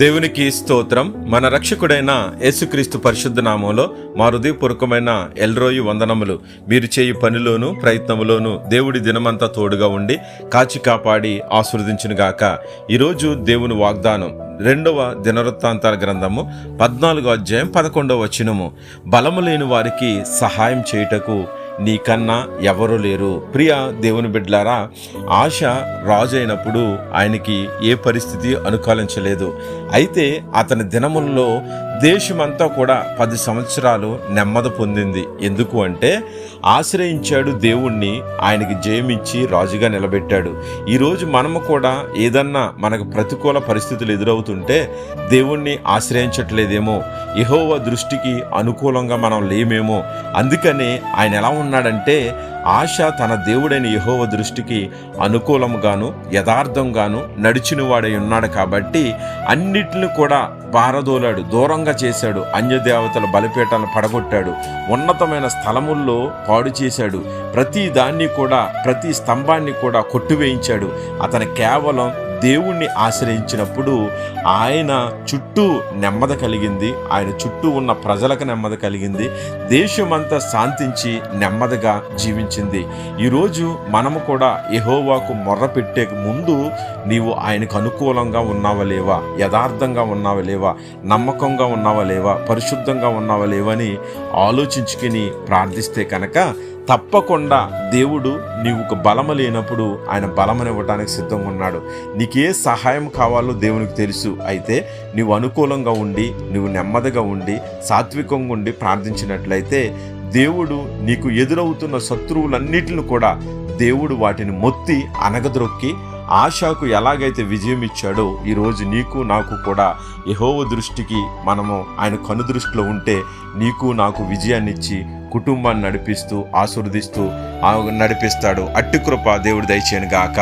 దేవునికి స్తోత్రం. మన రక్షకుడైన యేసుక్రీస్తు పరిశుద్ధ నామంలో మా హృదయపూర్వకమైన ఎల్రోయి వందనములు. మీరు చేయు పనిలోను ప్రయత్నములోను దేవుడి దినమంతా తోడుగా ఉండి కాచి కాపాడి ఆశీర్వదించునుగాక. ఈరోజు దేవుని వాగ్దానం 2వ దినవృత్తాంతాల గ్రంథము 14వ అధ్యాయం 11వ వచనము. బలము లేని వారికి సహాయం చేయుటకు నీకన్నా ఎవరు లేరు. ప్రియ దేవుని బిడ్డలారా, ఆశ రాజు అయినప్పుడు ఆయనకి ఏ పరిస్థితి అనుకూలించలేదు. అయితే అతని దినముల్లో దేశమంతా కూడా 10 సంవత్సరాలు నెమ్మది పొందింది. ఎందుకు అంటే ఆశ్రయించాడు దేవుణ్ణి, ఆయనకి జయమిచ్చి రాజుగా నిలబెట్టాడు. ఈరోజు మనము కూడా ఏదన్నా మనకు ప్రతికూల పరిస్థితులు ఎదురవుతుంటే దేవుణ్ణి ఆశ్రయించట్లేదేమో, యెహోవా దృష్టికి అనుకూలంగా మనం లేమేమో. అందుకనే ఆయన ఎలా ఉన్నాడంటే ఆశ తన దేవుడైన యెహోవా దృష్టికి అనుకూలంగాను యథార్థంగాను నడిచిన వాడై ఉన్నాడు. కాబట్టి అన్నిటిని కూడా పారదోలాడు, దూరంగా చేశాడు. అన్యదేవతల బలిపీఠాలను పడగొట్టాడు, ఉన్నతమైన స్థలముల్లో పాడు చేశాడు. ప్రతి దాన్ని కూడా, ప్రతి స్తంభాన్ని కూడా కొట్టివేయించాడు. అతను కేవలం దేవుణ్ణి ఆశ్రయించినప్పుడు ఆయన చుట్టూ నెమ్మది కలిగింది, ఆయన చుట్టూ ఉన్న ప్రజలకు నెమ్మది కలిగింది, దేశమంతా శాంతించి నెమ్మదిగా జీవించింది. ఈరోజు మనము కూడా యెహోవాకు మొర్ర పెట్టే ముందు నీవు ఆయనకు అనుకూలంగా ఉన్నావా లేవా, యథార్థంగా ఉన్నావా లేవా, నమ్మకంగా ఉన్నావా లేవా, పరిశుద్ధంగా ఉన్నావా లేవని ఆలోచించుకుని ప్రార్థిస్తే కనుక తప్పకుండా దేవుడు నీకు బలము లేనప్పుడు ఆయన బలమనివ్వటానికి సిద్ధంగా ఉన్నాడు. నీకే సహాయం కావాలో దేవునికి తెలుసు. అయితే నువ్వు అనుకూలంగా ఉండి, నువ్వు నెమ్మదిగా ఉండి, సాత్వికంగా ఉండి ప్రార్థించినట్లయితే దేవుడు నీకు ఎదురవుతున్న శత్రువులన్నిటిని కూడా దేవుడు వాటిని మొత్తి అనగద్రొక్కి ఆశాకు ఎలాగైతే విజయం ఇచ్చాడో ఈరోజు నీకు నాకు కూడా యెహోవా దృష్టికి మనము ఆయన కనుదృష్టిలో ఉంటే నీకు నాకు విజయాన్ని ఇచ్చి కుటుంబాన్ని నడిపిస్తూ ఆశీర్వదిస్తూ నడిపిస్తాడు. అట్టి కృప దేవుడు దయచేయను గాక.